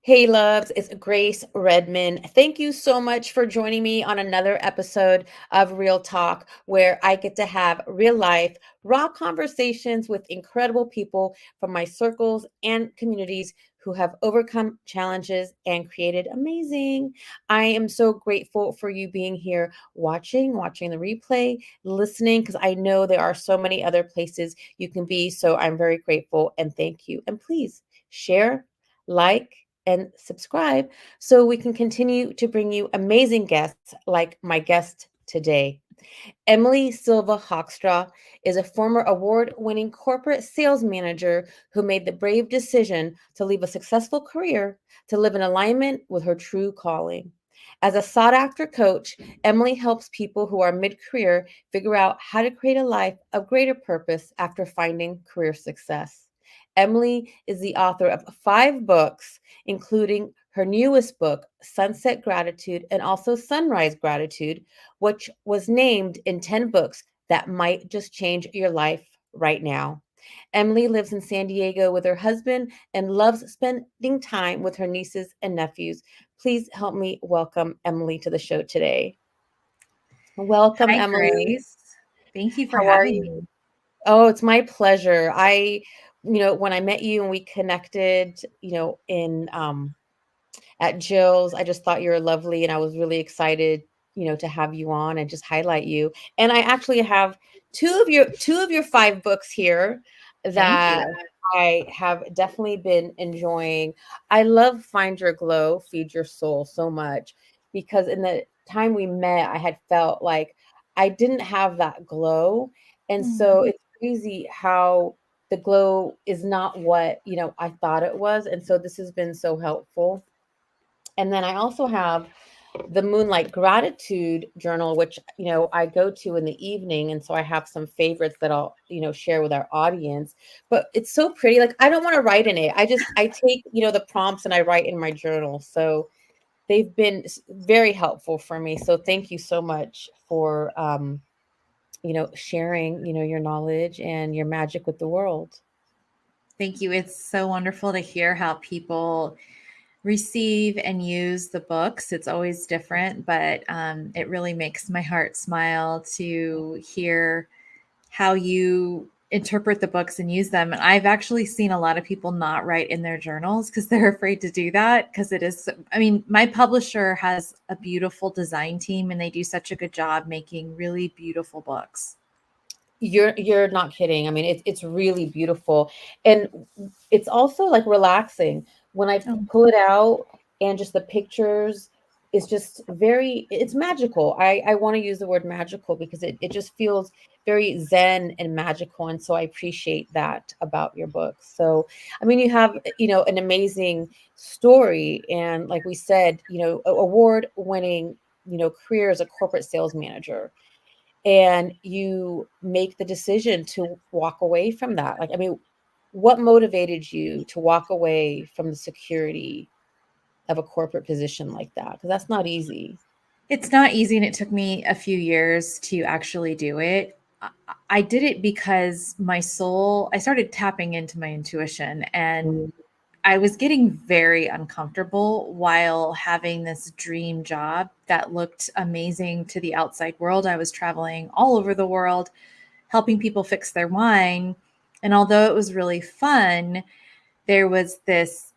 Hey, loves, it's Grace Redmond. Thank you so much for joining me on another episode of Real Talk, where I get to have real life, raw conversations with incredible people from my circles and communities who have overcome challenges and created amazing. I am so grateful for you being here, watching the replay, listening, because I know there are so many other places you can be. So I'm very grateful and thank you. And please share, like, and subscribe so we can continue to bring you amazing guests like my guest today. Emily Silva Hockstra is a former award winning corporate sales manager who made the brave decision to leave a successful career to live in alignment with her true calling. As a sought after coach, Emily helps people who are mid career figure out how to create a life of greater purpose after finding career success. Emily is the author of 5 books, including her newest book, Sunset Gratitude, and also Sunrise Gratitude, which was named in 10 books that might just change your life right now. Emily lives in San Diego with her husband and loves spending time with her nieces and nephews. Please help me welcome Emily to the show today. Welcome, Hi, Emily. Grace. Thank you for How are having you? me. Oh, it's my pleasure. When I met you and we connected, in at Jill's, I just thought you were lovely and I was really excited, to have you on and just highlight you. And I actually have two of your 5 books here Thank that you. I have definitely been enjoying. I love Find Your Glow, Feed Your Soul so much because in the time we met, I had felt like I didn't have that glow. And so Mm. it's crazy how the glow is not what, I thought it was. And so this has been so helpful. And then I also have the Moonlight Gratitude Journal, which, I go to in the evening. And so I have some favorites that I'll, share with our audience. But it's so pretty. Like, I don't want to write in it. I take, the prompts and I write in my journal. So they've been very helpful for me. So thank you so much for, sharing, your knowledge and your magic with the world. Thank you. It's so wonderful to hear how people receive and use the books. It's always different, but it really makes my heart smile to hear how you interpret the books and use them. And I've actually seen a lot of people not write in their journals because they're afraid to do that because it is, I mean, my publisher has a beautiful design team and they do such a good job making really beautiful books. You're not kidding. I mean, it's really beautiful. And it's also like relaxing when I Oh, pull it out and just the pictures is just it's magical. I want to use the word magical because it just feels very zen and magical. And so I appreciate that about your book. So, I mean, you have, an amazing story. And like we said, award winning, career as a corporate sales manager, and you make the decision to walk away from that. Like, I mean, what motivated you to walk away from the security of a corporate position like that? Because that's not easy. it's not easy, and it took me a few years to actually do it. I did it because I started tapping into my intuition, and Mm. I was getting very uncomfortable while having this dream job that looked amazing to the outside world. I was traveling all over the world, helping people fix their wine. And although it was really fun, there was this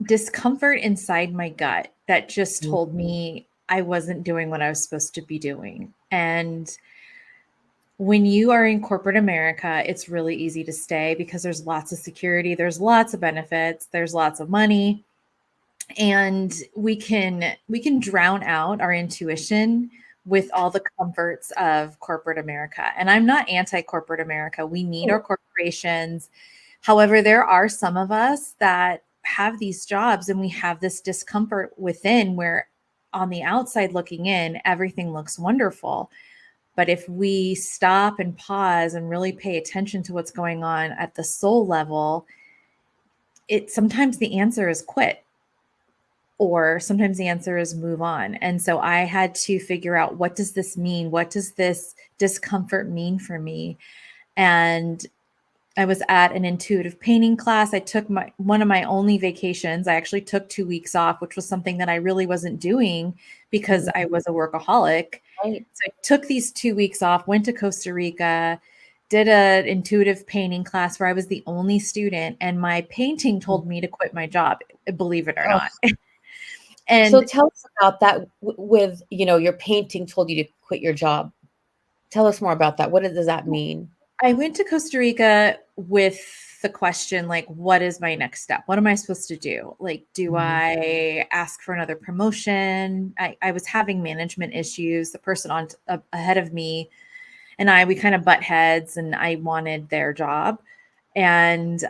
discomfort inside my gut that just told me I wasn't doing what I was supposed to be doing. And when you are in corporate America, it's really easy to stay because there's lots of security, there's lots of benefits, there's lots of money, and we can drown out our intuition with all the comforts of corporate America. And I'm not anti-corporate America. We need our corporations. However, there are some of us that have these jobs and we have this discomfort within where on the outside looking in, everything looks wonderful. But if we stop and pause and really pay attention to what's going on at the soul level, it sometimes the answer is quit, or sometimes the answer is move on. And so I had to figure out, what does this mean? What does this discomfort mean for me? And I was at an intuitive painting class. I took one of my only vacations. I actually took 2 weeks off, which was something that I really wasn't doing because Mhm. I was a workaholic. Right. So I took these 2 weeks off, went to Costa Rica, did an intuitive painting class where I was the only student, and my painting told me to quit my job, believe it or Oh, not. so And tell us about that with, your painting told you to quit your job. Tell us more about that. What does that mean? I went to Costa Rica with the question, like, what is my next step? What am I supposed to do? Like, do Mhm. I ask for another promotion? I was having management issues. The person ahead of me and we kind of butt heads, and I wanted their job. And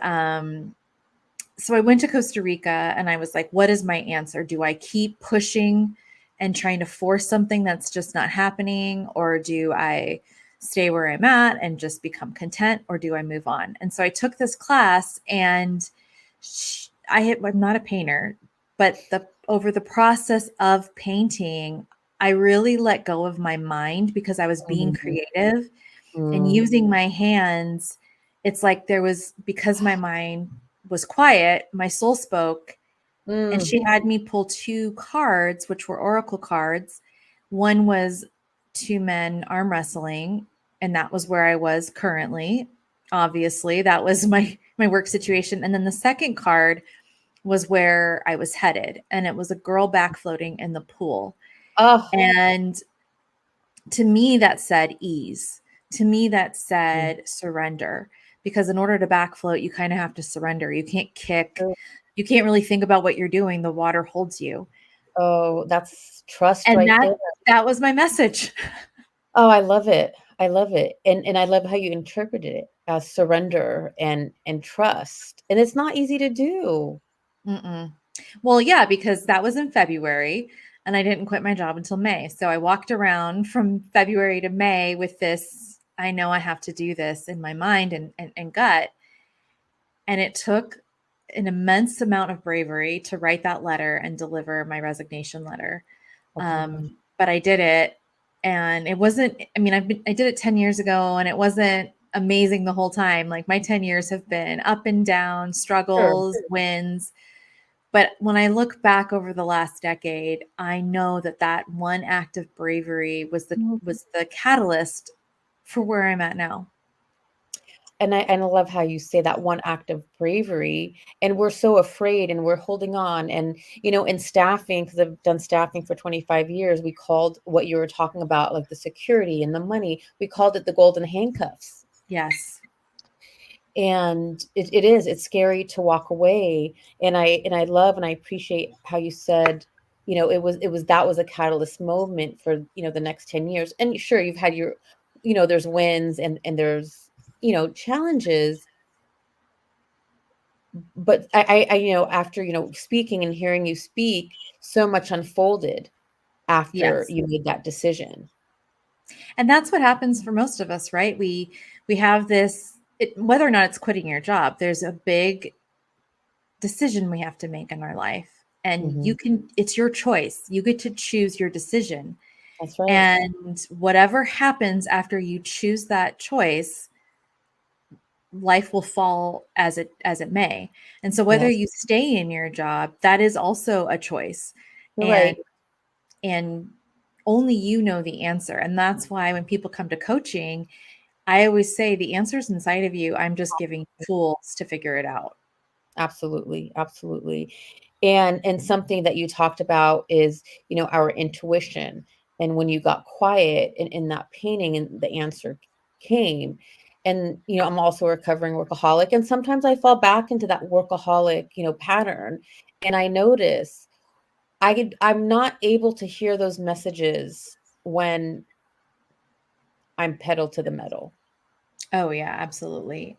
so I went to Costa Rica and I was like, what is my answer? Do I keep pushing and trying to force something that's just not happening? Or do I stay where I'm at and just become content? Or do I move on? And so I took this class, and I'm not a painter, but over the process of painting, I really let go of my mind because I was being Mhm. creative and Mm. using my hands. It's like because my mind was quiet, my soul spoke, and Mm. she had me pull two cards, which were oracle cards. One was two men arm wrestling, and that was where I was currently. Obviously, that was my work situation. And then the second card was where I was headed, and it was a girl back floating in the pool. Oh. And to me, that said ease. To me, that Mm. said surrender. Because in order to back float, you kind of have to surrender. You can't kick. Oh, You can't really think about what you're doing. The water holds you. oh, that's trust And right there. that was my message. Oh, I love it. I love it. And I love how you interpreted it as surrender and trust. And it's not easy to do. Mm-mm. Well, yeah, because that was in February and I didn't quit my job until May. So I walked around from February to May with this, I know I have to do this in my mind and gut. And it took an immense amount of bravery to write that letter and deliver my resignation letter. Oh my gosh. But I did it. And it wasn't, I mean, I did it 10 years ago and it wasn't amazing the whole time. Like my 10 years have been up and down, Sure. struggles, wins. But when I look back over the last decade, I know that one act of bravery Mhm. was the catalyst for where I'm at now. And I love how you say that one act of bravery, and we're so afraid and we're holding on. And in staffing, because I've done staffing for 25 years, we called what you were talking about, like the security and the money, we called it the golden handcuffs. Yes. And it's scary to walk away. And I love and I appreciate how you said, it was that was a catalyst moment for the next 10 years. And sure, you've had there's wins and there's challenges. But after speaking and hearing you speak, so much unfolded after Yes. you made that decision. And that's what happens for most of us, right? We have this whether or not it's quitting your job, there's a big decision we have to make in our life. And Hmm. it's your choice. You get to choose your decision. That's right. And whatever happens after you choose that choice, life will fall as it may. And so whether Yes, you stay in your job, that is also a choice. you're And right. and only you know the answer. And that's why when people come to coaching, I always say the answer's inside of you. I'm just giving you tools to figure it out. Absolutely, absolutely. And something that you talked about is, our intuition. And when you got quiet in that painting and the answer came. And, I'm also a recovering workaholic. And sometimes I fall back into that workaholic, pattern. And I notice I'm not able to hear those messages when I'm pedal to the metal. Oh yeah, absolutely.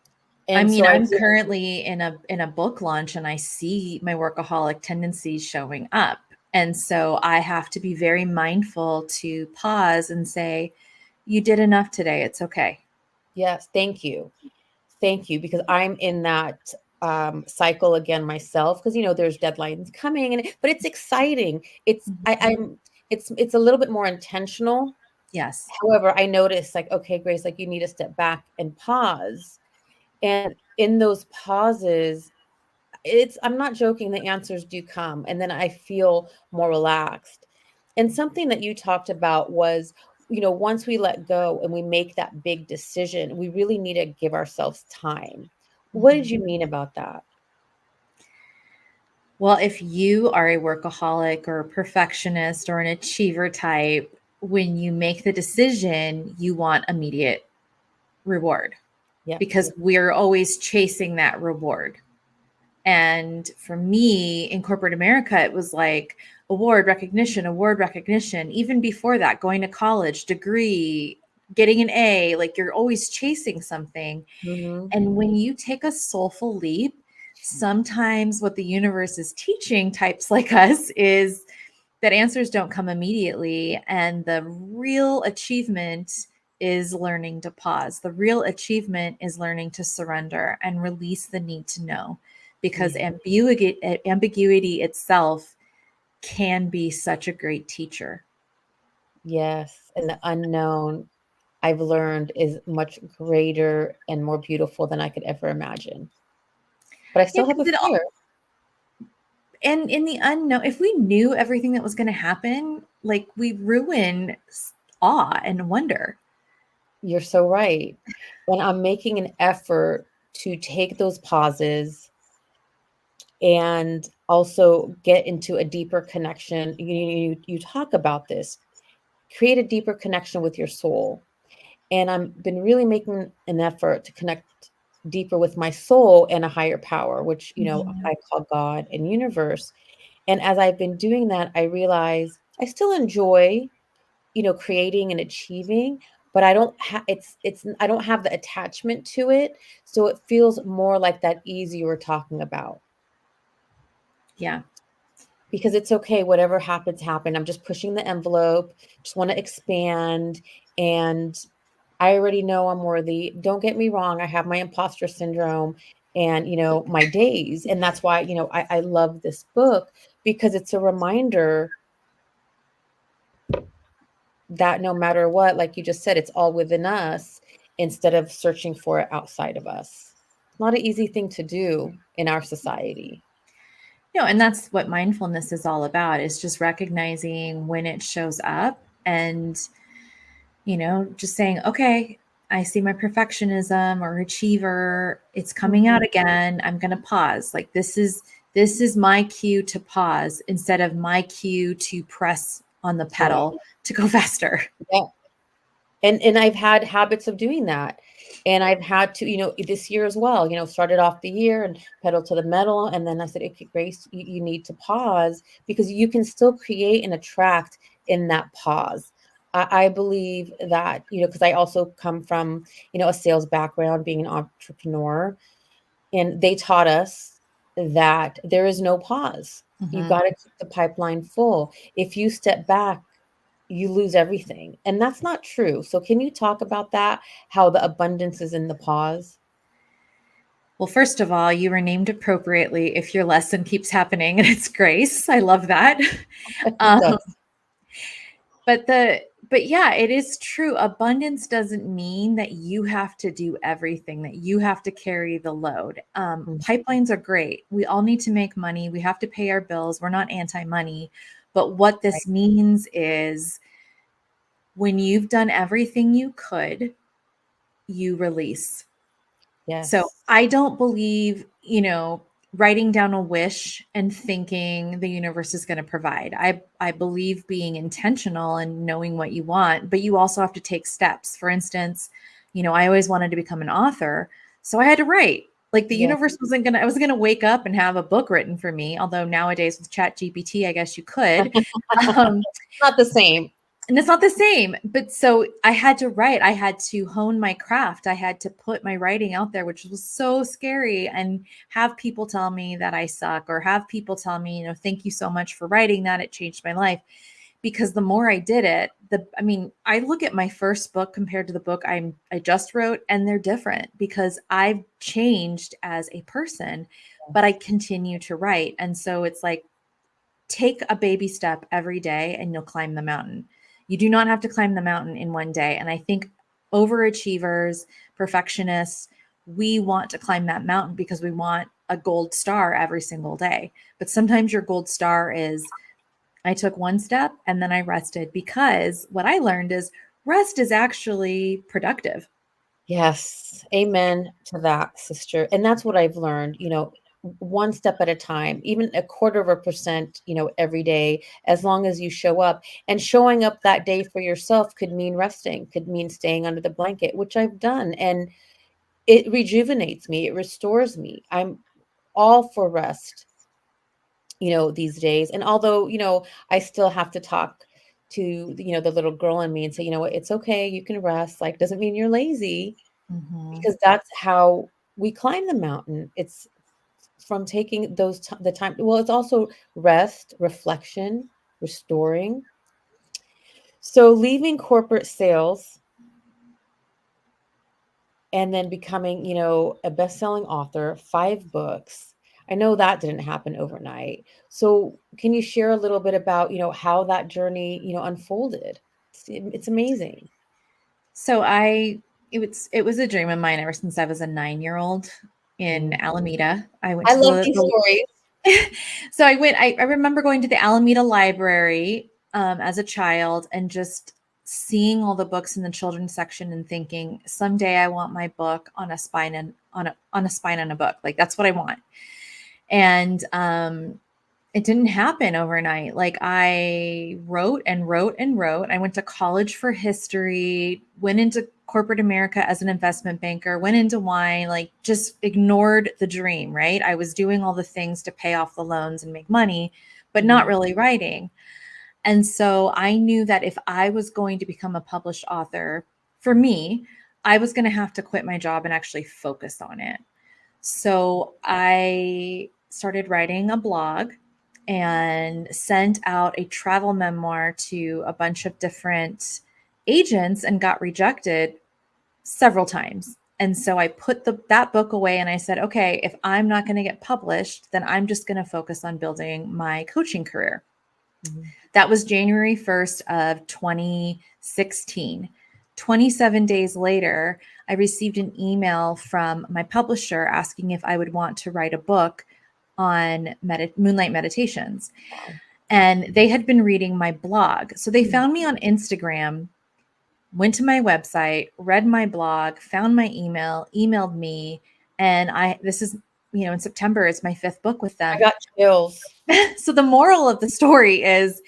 I And mean, so I I'm feel currently in a book launch and I see my workaholic tendencies showing up. And so I have to be very mindful to pause and say, you did enough today. It's okay. yes, thank you. Thank you, because I'm in that cycle again myself. Because there's deadlines coming, but it's exciting. Mhm. It's a little bit more intentional. Yes. However, I notice like, okay, Grace, like you need to step back and pause And in those pauses, I'm not joking, the answers do come. And then I feel more relaxed. And something that you talked about was, once we let go and we make that big decision, we really need to give ourselves time. What did Mhm. you mean about that? Well, if you are a workaholic or a perfectionist or an achiever type, when you make the decision, you want immediate reward Yeah. because we're always chasing that reward. And for me in corporate America, it was like award recognition, award recognition. Even before that, going to college, degree, getting an A, like you're always chasing something. Hmm. And when you take a soulful leap, sometimes what the universe is teaching types like us is that answers don't come immediately. And the real achievement is learning to pause. The real achievement is learning to surrender and release the need to know, because Yeah. ambiguity itself can be such a great teacher. Yes. And the unknown, I've learned, is much greater and more beautiful than I could ever imagine. But I Yeah, still have a because fear. and in the unknown, if we knew everything that was going to happen, like we ruin awe and wonder. You're so right. And I'm making an effort to take those pauses and also get into a deeper connection. You talk about this, create a deeper connection with your soul. And I've been really making an effort to connect deeper with my soul and a higher power, which, Mhm. I call God and universe. And as I've been doing that, I realize I still enjoy, creating and achieving, but I don't have I don't have the attachment to it. So it feels more like that ease you were talking about. Yeah. Because it's okay, whatever happens, happen. I'm just pushing the envelope, just want to expand. And I already know I'm worthy. Don't get me wrong, I have my imposter syndrome and, my days. And that's why, I love this book, because it's a reminder that no matter what, like you just said, it's all within us instead of searching for it outside of us. It's not an easy thing to do in our society. No, and that's what mindfulness is all about, is just recognizing when it shows up and, just saying, okay, I see my perfectionism or achiever, it's coming Mhm. out again. I'm going to pause. Like this is my cue to pause instead of my cue to press on the Right. pedal to go faster. Yeah. And I've had habits of doing that. And I've had to, this year as well, started off the year and pedal to the metal. And then I said, okay, Grace, you need to pause, because you can still create and attract in that pause. I believe that, because I also come from, a sales background, being an entrepreneur, and they taught us that there is no pause. You Mhm. got to keep the pipeline full. If you step back, you lose everything. And that's not true. So can you talk about that? How the abundance is in the pause? Well, first of all, you were named appropriately if your lesson keeps happening, and it's grace. I love that. It Um, does. but yeah, it is true. Abundance doesn't mean that you have to do everything, that you have to carry the load. Mm. Pipelines are great. We all need to make money. We have to pay our bills. We're not anti-money. But what Right. this means is when you've done everything you could, you release. So Yes. I don't believe, writing down a wish and thinking the universe is going to provide. I believe being intentional and knowing what you want, but you also have to take steps. For instance, I always wanted to become an author, so I had to write. Like the Yes. universe wasn't going to I wasn't going to wake up and have a book written for me, although nowadays with Chat GPT, I guess you could. Um, Not the same. and it's not the same. But so I had to write, I had to hone my craft, I had to put my writing out there, which was so scary, and have people tell me that I suck, or have people tell me, thank you so much for writing that, it changed my life. Because the more I did it, I look at my first book compared to the book I just wrote, and they're different because I've changed as a person, but I Yes. continue to write. And so it's like, take a baby step every day and you'll climb the mountain. You do not have to climb the mountain in one day. And I think overachievers, perfectionists, we want to climb that mountain because we want a gold star every single day. But sometimes your gold star is, I took one step and then I rested, because what I learned is rest is actually productive. Yes, amen to that, sister. And that's what I've learned, one step at a time, even a quarter of a percent, every day, as long as you show up. And showing up that day for yourself could mean resting, could mean staying under the blanket, which I've done. And it rejuvenates me, it restores me. I'm all for rest, these days. And although, I still have to talk to, the little girl in me and say, you know what, it's okay, you can rest. Like, doesn't mean you're lazy, Mhm. because that's how we climb the mountain. It's from taking the time. Well, it's also rest, reflection, restoring. So leaving corporate sales and then becoming, a best-selling author, 5 books. I know that didn't happen overnight. So can you share a little bit about, how that journey, unfolded? It's amazing. So it was a dream of mine ever since I was a 9-year-old in Mm. Alameda. I went I to love these the stories. so I remember going to the Alameda Library as a child and just seeing all the books in the children's section and thinking, someday I want my book on a spine and on a spine on a book. Like, that's what I want. And it didn't happen overnight. Like, I wrote and wrote and wrote. I went to college for history, went into corporate America as an investment banker, went into wine, like, just ignored the dream, right? I was doing all the things to pay off the loans and make money, but not Mhm. really writing. And so I knew that if I was going to become a published author, for me, I was going to have to quit my job and actually focus on it. So I started writing a blog and sent out a travel memoir to a bunch of different agents and got rejected several times. And so I put that book away and I said, okay, if I'm not going to get published, then I'm just going to focus on building my coaching career. Mhm. That was January 1st of 2016. 27 days later, I received an email from my publisher asking if I would want to write a book on moonlight meditations. Wow. And they had been reading my blog. So they Mm. found me on Instagram, went to my website, read my blog, found my email, emailed me. And this is, in September, it's my 5th book with I them. got chills. So the moral of the story is,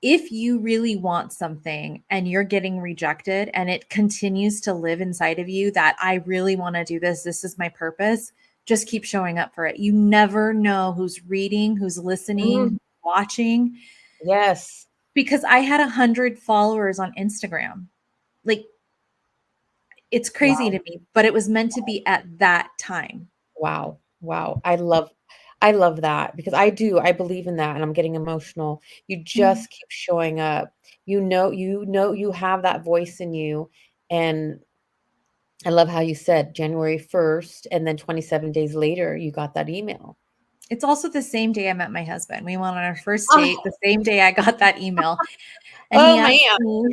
if you really want something and you're getting rejected and it continues to live inside of you that I really want to do this is my purpose, just keep showing up for it. You never know who's reading, who's listening, Mm. who's watching. Yes. Because I had 100 followers on Instagram. Like, it's crazy Wow. to me, but it was meant to be at that time. Wow. Wow. I love that, because I believe in that, and I'm getting emotional. You Mm. just keep showing up. You know you have that voice in you. And I love how you said January 1st, and then 27 days later you got that email. It's also the same day I met my husband. We went on our first date Oh, the same day I got that email. And oh man.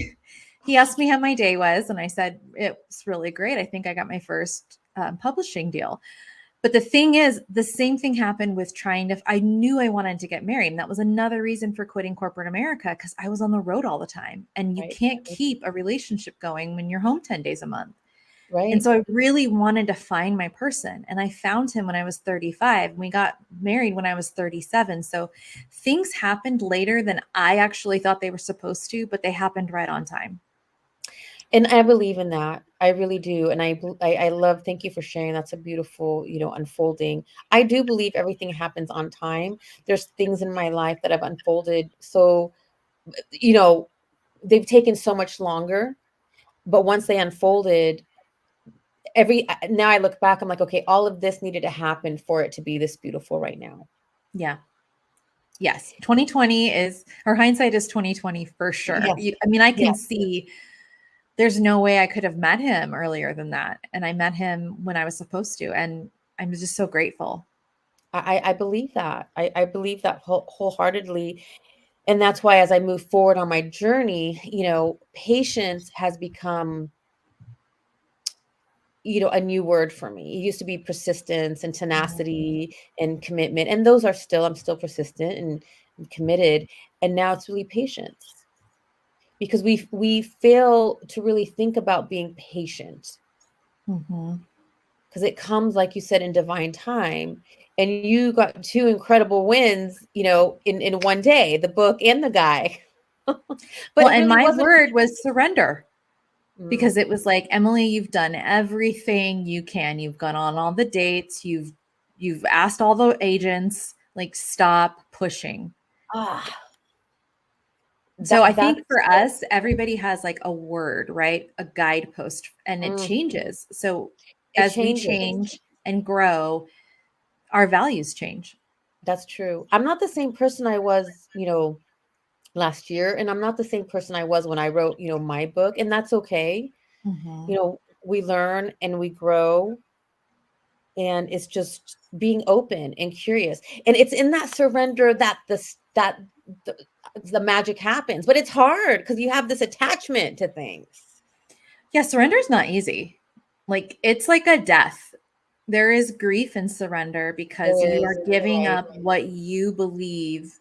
he asked me how my day was, and I said it was really great. I think I got my first publishing deal. But the thing is, the same thing happened with trying to. I knew I wanted to get married, and that was another reason for quitting corporate America, because I was on the road all the time, and you Right. can't keep a relationship going when you're home 10 days a month. And Right. so I really wanted to find my person. And I found him when I was 35. We got married when I was 37. So things happened later than I actually thought they were supposed to, but they happened right on time. And I believe in that. I really do. And I love, thank you for sharing. That's a beautiful, unfolding. I do believe everything happens on time. There's things in my life that have unfolded. So, you know, they've taken so much longer, but once they unfolded, now I look back, I'm like, okay, all of this needed to happen for it to be this beautiful right now. Yeah. Yes. 2020 is, or hindsight is 2020 for sure. Yes. I mean, I can Yes. see there's no way I could have met him earlier than that. And I met him when I was supposed to. And I'm just so grateful. I believe that. I believe that wholeheartedly. And that's why as I move forward on my journey, patience has become a new word for me. It used to be persistence and Mhm. tenacity and commitment. And those are still, I'm still persistent and committed. And now it's really patience, because we fail to really think about being patient, Mhm. because it comes, like you said, in divine time. And you got two incredible wins, in one day, the book and the guy. But Well, it and really my wasn't. word was surrender, Mm, because it was like, Emily, you've done everything you can. You've gone on all the dates. You've asked all the agents, like, stop pushing. ah, So I think that's for so. us, everybody has like a word, right? A guidepost, and it Mm, changes. So it as we changes. change and grow, our values change. That's true. I'm not the same person I was, last year, and I'm not the same person I was when I wrote, my book, and that's okay. Mhm. We learn and we grow, and it's just being open and curious. And it's in that surrender that the, the magic happens. But it's hard because you have this attachment to things. Yeah, surrender is not easy. Like, it's like a death. There is grief in surrender because There you are is, giving right. up what you believe.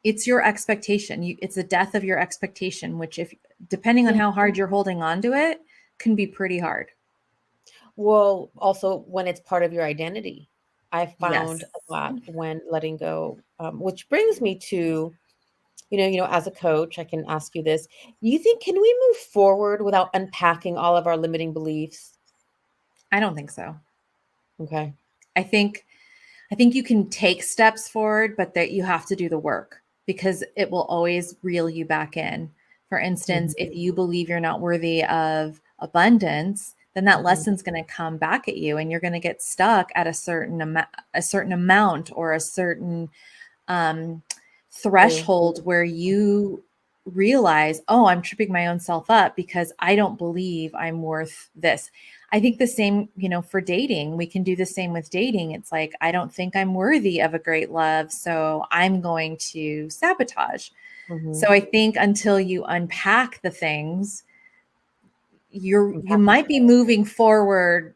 It's your expectation. It's a death of your expectation, which, if depending on Yeah. how hard you're holding on to it, can be pretty hard. Well, also when it's part of your identity, I found Yes. a lot when letting go, which brings me to, as a coach, I can ask you this. You think, can we move forward without unpacking all of our limiting beliefs? I don't think so. Okay. I think I think you can take steps forward, but that you have to do the work, because it will always reel you back in. For instance, Mhm, if you believe you're not worthy of abundance, then that mhm. lesson's going to come back at you, and you're going to get stuck at a certain amount, or a certain um, True. threshold where you realize, oh, I'm tripping my own self up because I don't believe I'm worth this. I think the same, for dating, we can do the same with dating. It's like, I don't think I'm worthy of a great love, so I'm going to sabotage. Mhm. So I think until you unpack the things, you Unpack the might be story. moving forward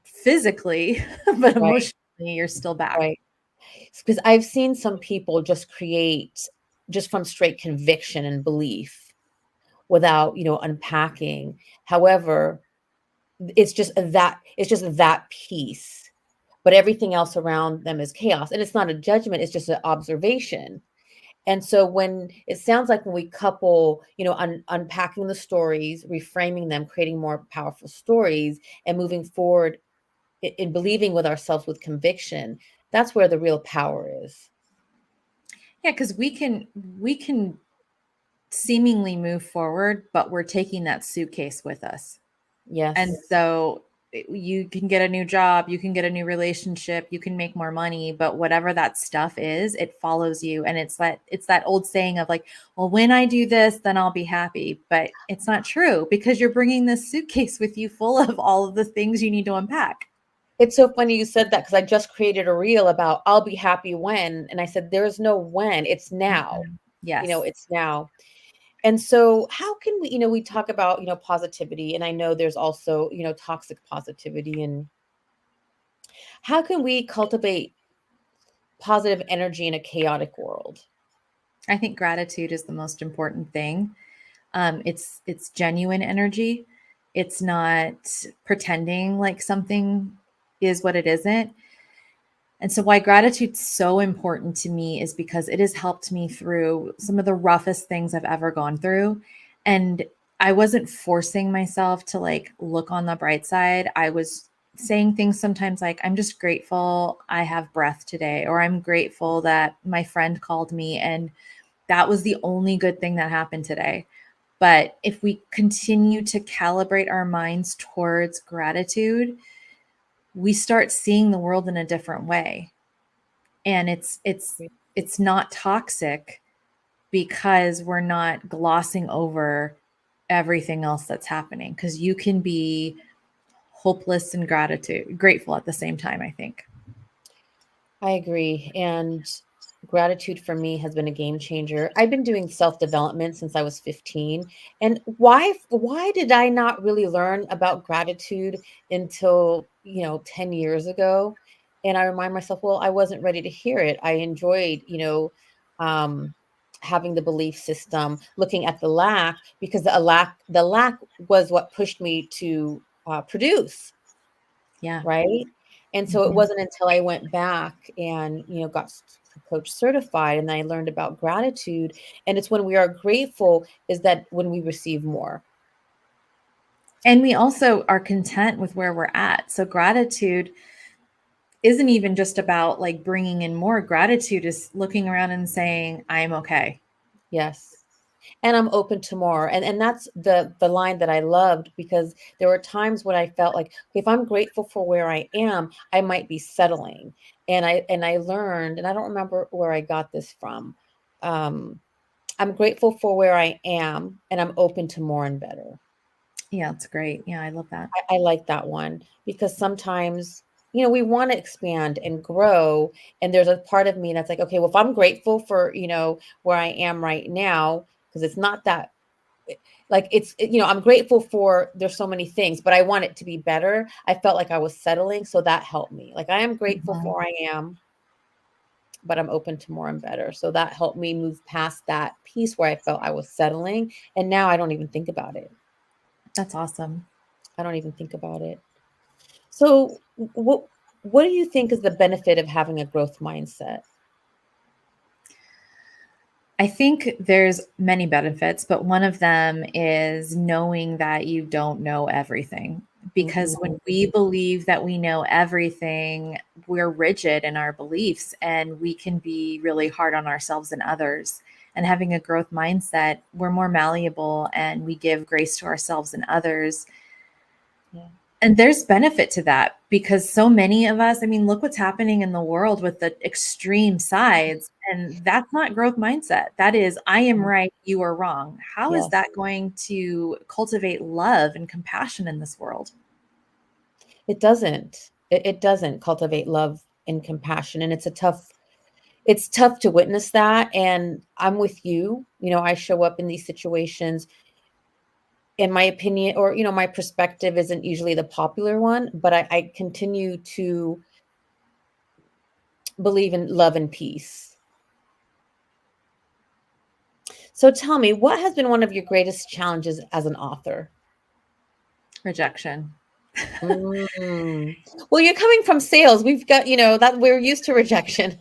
physically, but Right, emotionally you're still back. right. Because I've seen some people just create just from straight conviction and belief without, unpacking. However, it's just that piece, but everything else around them is chaos. And it's not a judgment, it's just an observation. And so when it sounds like when we couple, unpacking the stories, reframing them, creating more powerful stories, and moving forward in believing with ourselves with conviction, that's where the real power is. Yeah, because we can seemingly move forward, but we're taking that suitcase with us. And Yes. so you can get a new job, you can get a new relationship, you can make more money, but whatever that stuff is, it follows you. And it's that old saying of like, well, when I do this, then I'll be happy. But it's not true, because you're bringing this suitcase with you full of all of the things you need to unpack. It's so funny you said that because I just created a reel about I'll be happy when, and I said there's no when, it's now. Mhm. Yes. It's now. And so how can we, we talk about, positivity, and I know there's also, toxic positivity, and how can we cultivate positive energy in a chaotic world? I think gratitude is the most important thing. It's genuine energy. It's not pretending like something is what it isn't. And so, why gratitude's so important to me is because it has helped me through some of the roughest things I've ever gone through. And I wasn't forcing myself to like look on the bright side. I was saying things sometimes like, I'm just grateful I have breath today, or I'm grateful that my friend called me and that was the only good thing that happened today. But if we continue to calibrate our minds towards gratitude, we start seeing the world in a different way. And it's not toxic, because we're not glossing over everything else that's happening, because you can be hopeless and grateful at the same time, I think. I agree. And Gratitude for me has been a game changer. I've been doing self-development since I was 15. And why did I not really learn about gratitude until, 10 years ago? And I remind myself, well, I wasn't ready to hear it. I enjoyed, um having the belief system, looking at the lack, because the lack was what pushed me to produce. Yeah. Right? And so it Mhm. wasn't until I went back and, got coach certified and I learned about gratitude. And it's when we are grateful is that when we receive more. And we also are content with where we're at. So gratitude isn't even just about like bringing in more. Gratitude is looking around and saying, I'm okay. Yes. And I'm open to more. And that's the line that I loved, because there were times when I felt like, okay, if I'm grateful for where I am, I might be settling. And I learned, and I don't remember where I got this from. Um, I'm grateful for where I am, and I'm open to more and better. Yeah, it's great. Yeah, I love that. I like that one, because sometimes, we want to expand and grow. And there's a part of me that's like, okay, well, if I'm grateful for, where I am right now, because it's not that like I'm grateful for there's so many things, but I want it to be better. I felt like I was settling. So that helped me. Like I am grateful Mhm. for where I am, but I'm open to more and better. So that helped me move past that piece where I felt I was settling. And now I don't even think about it. That's awesome. I don't even think about it. So, what do you think is the benefit of having a growth mindset? I think there's many benefits, but one of them is knowing that you don't know everything. Because when Mhm. we believe that we know everything, we're rigid in our beliefs and we can be really hard on ourselves and others. And having a growth mindset, we're more malleable and we give grace to ourselves and others. Yeah. And there's benefit to that because so many of us, I mean, look what's happening in the world with the extreme sides. And that's not growth mindset. That is, I am Yeah. right, you are wrong. How is Yes. that going to cultivate love and compassion in this world? It doesn't. It doesn't cultivate love and compassion, and it's tough to witness that. And I'm with you. I show up in these situations. In my opinion, or my perspective isn't usually the popular one, but I continue to believe in love and peace. So tell me, what has been one of your greatest challenges as an author? Rejection. Mm. Well, you're coming from sales. We've got, that we're used to rejection.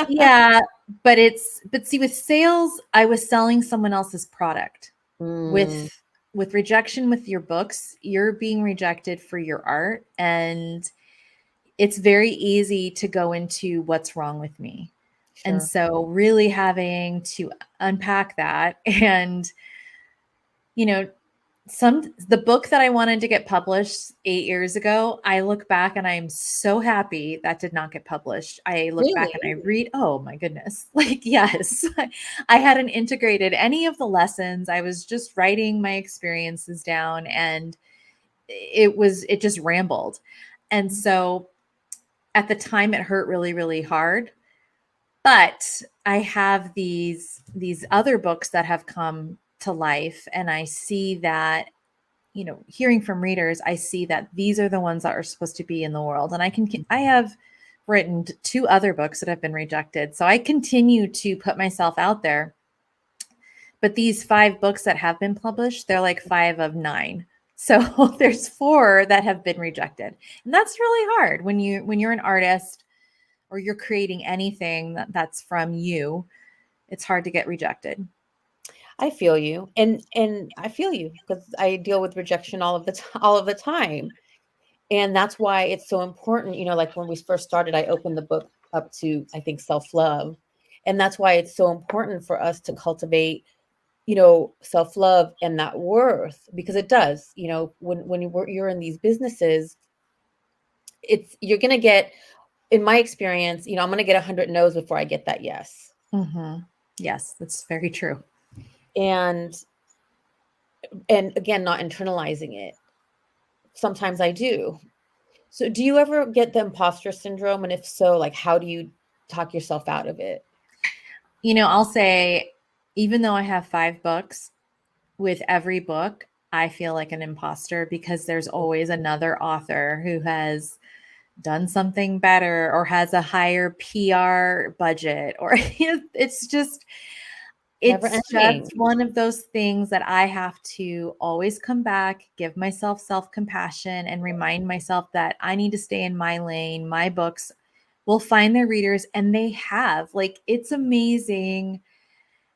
Yeah, but see with sales, I was selling someone else's product. Mm, With rejection with your books, you're being rejected for your art and it's very easy to go into what's wrong with me. And sure. so really having to unpack that and you know the book that I wanted to get published 8 years ago, I look back and I'm so happy that did not get published. I look back and Really? I read, oh my goodness. Like yes. I hadn't integrated any of the lessons. I was just writing my experiences down and it just rambled. And so at the time it hurt really really hard, but I have these other books that have come to life and I see that hearing from readers, I see that these are the ones that are supposed to be in the world. And I have written two other books that have been rejected. So I continue to put myself out there. But these five books that have been published, they're like five of nine. So there's four that have been rejected. And that's really hard when you're an artist or you're creating anything that's from you. It's hard to get rejected. I feel you. And I feel you, because I deal with rejection all of the time. And that's why it's so important, like when we first started, I opened the book up to, I think, self-love. And that's why it's so important for us to cultivate, self-love and that worth, because it does, when you're in these businesses, you're going to get, in my experience, I'm going to get 100 no's before I get that yes. Mm-hmm. Yes, that's very true. And and again, not internalizing it. Sometimes I do. So do you ever get the imposter syndrome? And if so, like how do you talk yourself out of it? I'll say, even though I have 5 books, with every book, I feel like an imposter because there's always another author who has done something better or has a higher PR budget, or Never it's ending. just one of those things that I have to always come back, give myself self-compassion, and remind myself that I need to stay in my lane. My books will find their readers, and they have. Like, it's amazing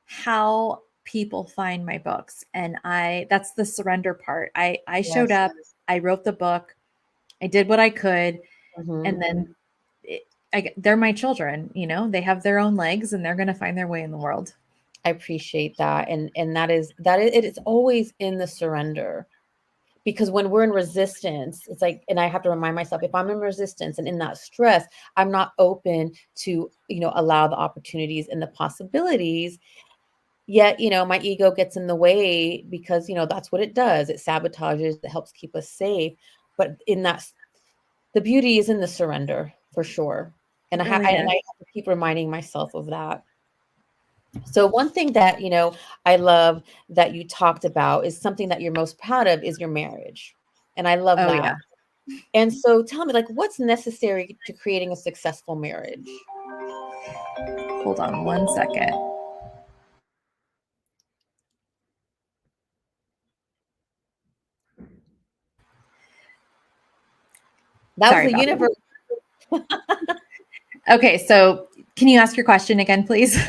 how people find my books. And that's the surrender part. I showed Yes. up, I wrote the book, I did what I could, Hmm. and then they're my children. They have their own legs, and they're going to find their way in the world. I appreciate that. And that is it is always in the surrender. Because when we're in resistance, it's like, and I have to remind myself, if I'm in resistance and in that stress, I'm not open to, allow the opportunities and the possibilities. Yet, my ego gets in the way because, that's what it does. It sabotages, it helps keep us safe. But the beauty is in the surrender for sure. And It I, ha- really I and is. I have to keep reminding myself of that. So one thing that, I love that you talked about is something that you're most proud of is your marriage. And I love Oh, that. yeah. And so tell me, like, what's necessary to creating a successful marriage? Hold on one second. That was Sorry the about universe. that. Okay, so can you ask your question again, please?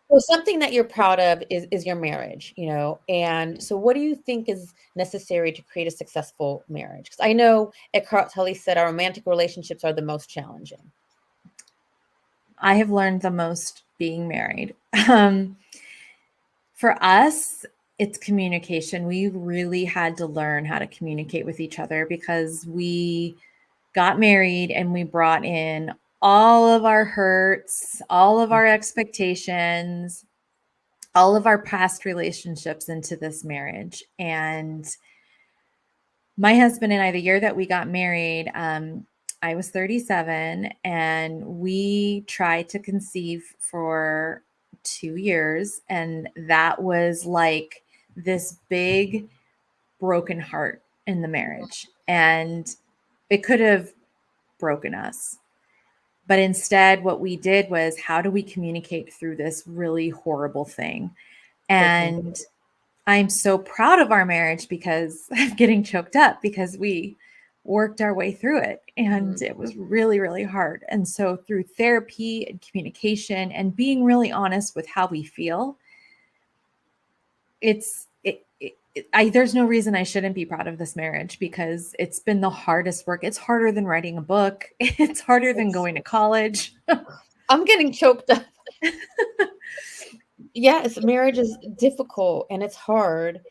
So something that you're proud of is your marriage, and so what do you think is necessary to create a successful marriage? Because I know Eckhart Tolle said our romantic relationships are the most challenging. I have learned the most being married. Um, for us, it's communication. We really had to learn how to communicate with each other because we got married and we brought in all of our hurts, all of our expectations, all of our past relationships into this marriage. And my husband and I, the year that we got married, I was 37, and we tried to conceive for 2 years. And that was like this big broken heart in the marriage. And it could have broken us. But instead, what we did was, how do we communicate through this really horrible thing? So can And I'm so proud of our marriage because I'm getting choked up because we worked our way through it, and it was really, really hard. And so through therapy and communication and being really honest with how we feel, there's no reason I shouldn't be proud of this marriage because it's been the hardest work. It's harder than writing a book. It's harder than it's, going to college. I'm getting choked up. Yes, marriage is difficult and it's hard.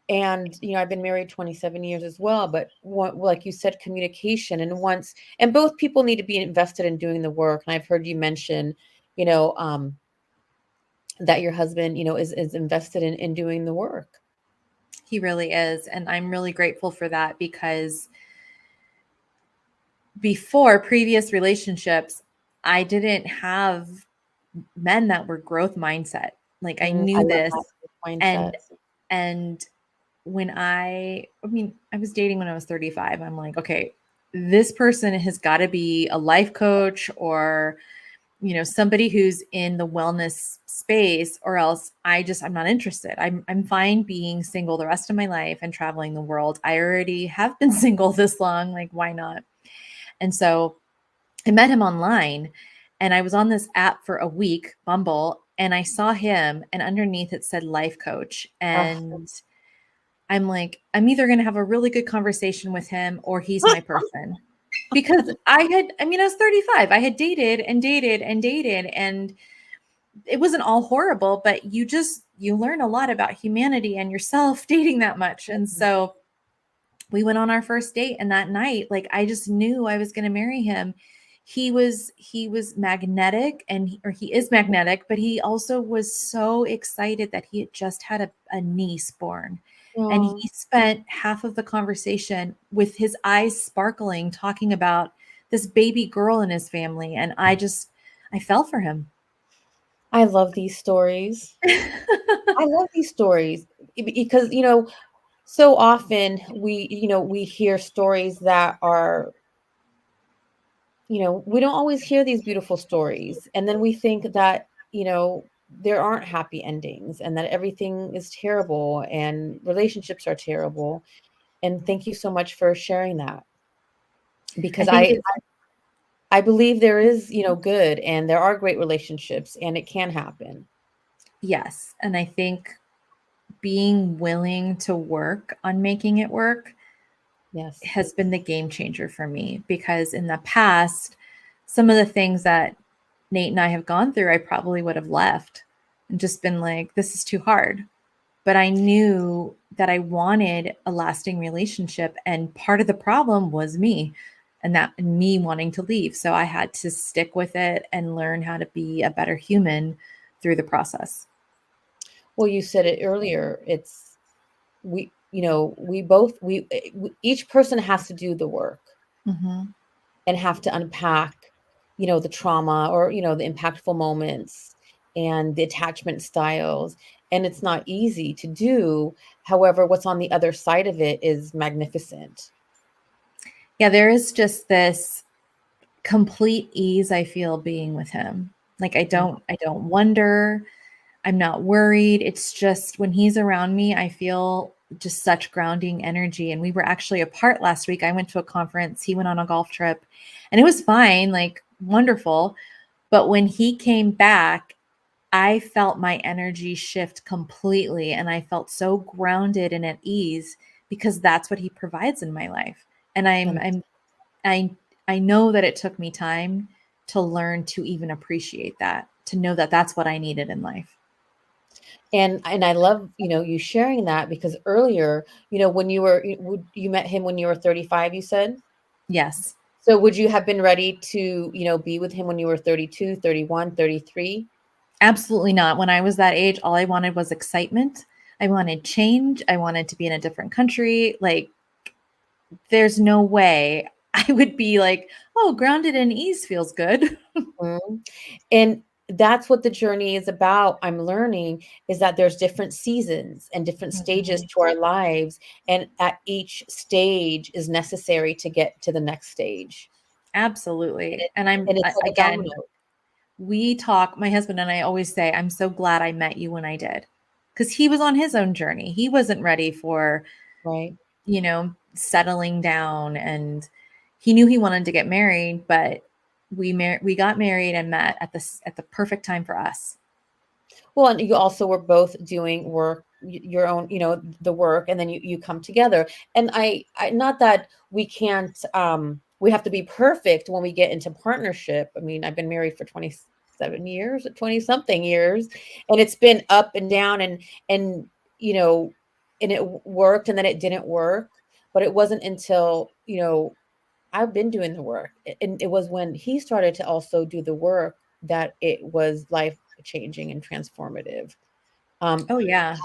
And I've been married 27 years as well, but like you said, communication, and both people need to be invested in doing the work. And I've heard you mention, you know, um, that your husband, is invested in doing the work. He really is. And I'm really grateful for that because before previous relationships, I didn't have men that were growth mindset. Like, I I knew love this. that mindset. And and when I was dating when I was 35, I'm like, okay, this person has got to be a life coach or somebody who's in the wellness space, or else I'm not interested. I'm fine being single the rest of my life and traveling the world. I already have been single this long, like, why not? And so I met him online, and I was on this app for a week, Bumble, and I saw him, and underneath it said life coach. Oh, And I'm like, I'm either going to have a really good conversation with him or he's my person. Because I was 35. I had dated and dated and dated, and it wasn't all horrible, but you learn a lot about humanity and yourself dating that much. And so we went on our first date, and that night, like, I just knew I was going to marry him. He was magnetic, or he is magnetic, but he also was so excited that he had just had a niece born. And he oh, spent half of the conversation with his eyes sparkling, talking about this baby girl in his family. And I fell for him. I love these stories. I love these stories because, so often we hear stories that are, we don't always hear these beautiful stories. And then we think that, there aren't happy endings and that everything is terrible and relationships are terrible. And thank you so much for sharing that I because think it's I believe there is, good and there are great relationships and it can happen. yes. And I think being willing to work on making it work Yes. has been the game changer for me because in the past, some of the things that Nate and I have gone through, I probably would have left and just been like, this is too hard. But I knew that I wanted a lasting relationship. And part of the problem was me and me wanting to leave. So I had to stick with it and learn how to be a better human through the process. Well, you said it earlier. It's we both each person has to do the work Mm-hmm. and have to unpack, the trauma or, the impactful moments and the attachment styles. And it's not easy to do. However, what's on the other side of it is magnificent. Yeah, there is just this complete ease I feel being with him. Like I don't wonder, I'm not worried. It's just when he's around me, I feel just such grounding energy. And we were actually apart last week. I went to a conference, he went on a golf trip, and it was fine, like wonderful. But when he came back, I felt my energy shift completely and I felt so grounded and at ease because that's what he provides in my life. And And I I know that it took me time to learn to even appreciate that, to know that that's what I needed in life. and I love, you sharing that because earlier, when you met him when you were 35, you said? Yes. So would you have been ready to, be with him when you were 32, 31, 33? Absolutely not. When I was that age, all I wanted was excitement. I wanted change. I wanted to be in a different country. Like, there's no way I would be like, oh, grounded and ease feels good. Mhm. And that's what the journey is about. I'm learning is that there's different seasons and different stages Mhm. to our lives, and at each stage is necessary to get to the next stage. Absolutely. It And and it's like a again, domino, we talk, my husband and I always say, I'm so glad I met you when I did. Because he was on his own journey. He wasn't ready for, right? settling down, and he knew he wanted to get married, but we got married and met at the perfect time for us. Well, and you also were both doing work, your own, the work, and then you come together. And I not that we can't, we have to be perfect when we get into partnership. I mean, I've been married for 27 years, 20 something years, and it's been up and down and you know, and it worked and then it didn't work. But it wasn't until, I've been doing the work. And it was when he started to also do the work that it was life changing and transformative. Um, Oh yeah.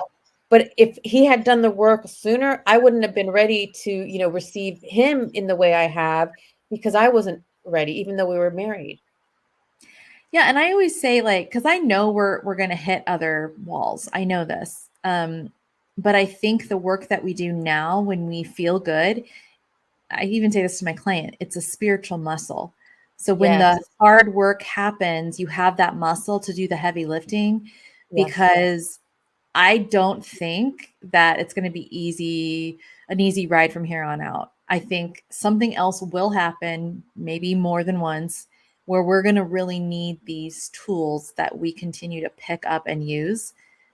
but if he had done the work sooner, I wouldn't have been ready to, receive him in the way I have because I wasn't ready, even though we were married. Yeah, and I always say, like, because I know we're gonna hit other walls. I know this. But I think the work that we do now when we feel good, I even say this to my client, it's a spiritual muscle. So when Yes, the hard work happens, you have that muscle to do the heavy lifting yes. because I don't think that it's going to be an easy ride from here on out. I think something else will happen, maybe more than once, where we're going to really need these tools that we continue to pick up and use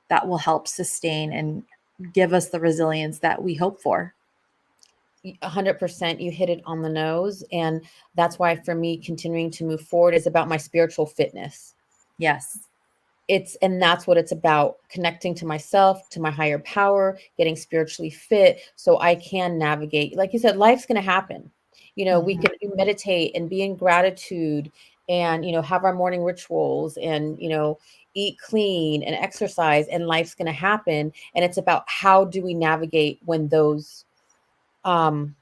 that will help sustain and give us the resilience that we hope for. 100%, you hit it on the nose. And that's why for me, continuing to move forward is about my spiritual fitness. Yes. And that's what it's about, connecting to myself, to my higher power, getting spiritually fit so I can navigate. Like you said, life's going to happen. We Mhm. can meditate and be in gratitude and, have our morning rituals and, eat clean and exercise, and life's going to happen. And it's about how do we navigate when those um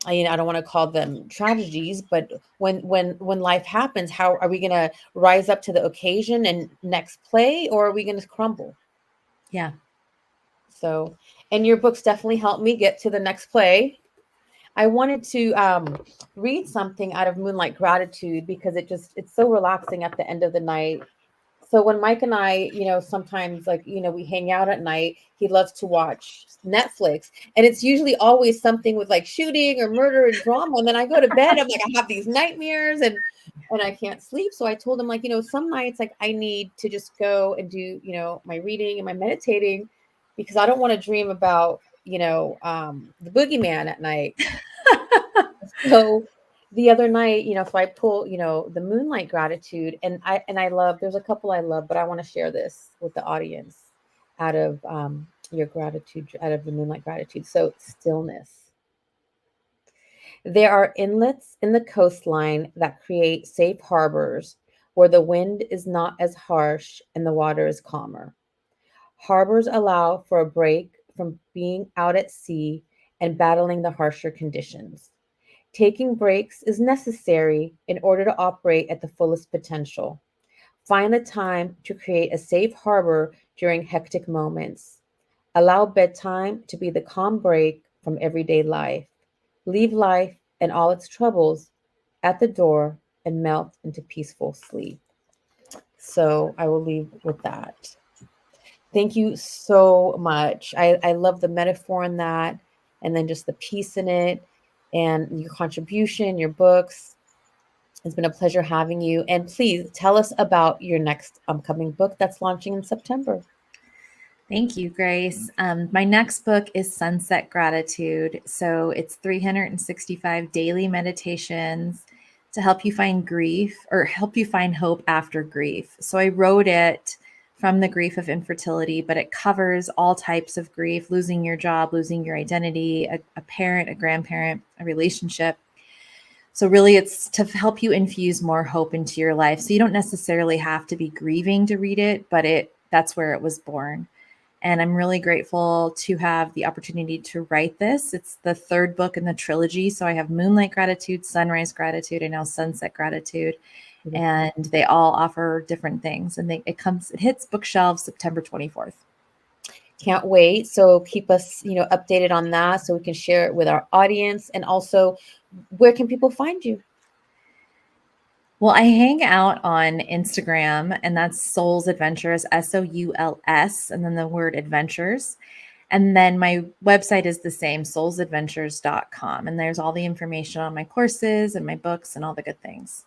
I don't want to call them tragedies, but when life happens, how are we going to rise up to the occasion and next play, or are we going to crumble? Yeah. So, and your books definitely helped me get to the next play. I wanted to read something out of Moonlight Gratitude because it's so relaxing at the end of the night. So when Mike and I, sometimes like, we hang out at night, he loves to watch Netflix. And it's usually always something with like shooting or murder and drama. And then I go to bed, I'm like, I have these nightmares and I can't sleep. So I told him like, some nights like I need to just go and do, my reading and my meditating because I don't want to dream about, the boogeyman at night. So the other night, so I pull, the Moonlight Gratitude, and I love. There's a couple I love, but I want to share this with the audience out of your gratitude, out of the Moonlight Gratitude. So stillness. There are inlets in the coastline that create safe harbors where the wind is not as harsh and the water is calmer. Harbors allow for a break from being out at sea and battling the harsher conditions. Taking breaks is necessary in order to operate at the fullest potential. Find the time to create a safe harbor during hectic moments. Allow bedtime to be the calm break from everyday life. Leave life and all its troubles at the door and melt into peaceful sleep. So I will leave with that. Thank you so much. I love the metaphor in that, and then just the peace in it, and your contribution, your books. It's been a pleasure having you. And please tell us about your next upcoming book that's launching in September. Thank you, Grace. My next book is Sunset Gratitude. So it's 365 daily meditations to help you find grief or help you find hope after grief. So I wrote it from the grief of infertility, but it covers all types of grief: losing your job, losing your identity, a parent, a grandparent, a relationship. So really it's to help you infuse more hope into your life. So you don't necessarily have to be grieving to read it, but that's where it was born. And I'm really grateful to have the opportunity to write this. It's the third book in the trilogy. So I have Moonlight Gratitude, Sunrise Gratitude, and now Sunset Gratitude. And they all offer different things. And it hits bookshelves September 24th. Can't wait. So keep us, updated on that so we can share it with our audience. And also, where can people find you? Well, I hang out on Instagram, and that's Souls Adventures, SOULS, and then the word adventures. And then my website is the same, soulsadventures.com. And there's all the information on my courses and my books and all the good things.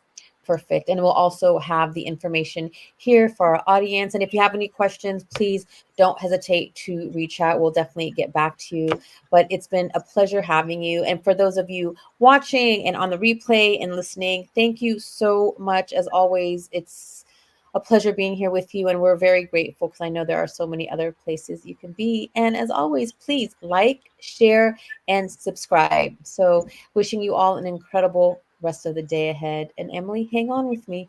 Perfect. And we'll also have the information here for our audience. And if you have any questions, please don't hesitate to reach out. We'll definitely get back to you. But it's been a pleasure having you. And for those of you watching and on the replay and listening, thank you so much. As always, it's a pleasure being here with you. And we're very grateful because I know there are so many other places you can be. And as always, please like, share, and subscribe. So wishing you all an incredible rest of the day ahead. And Emily, hang on with me.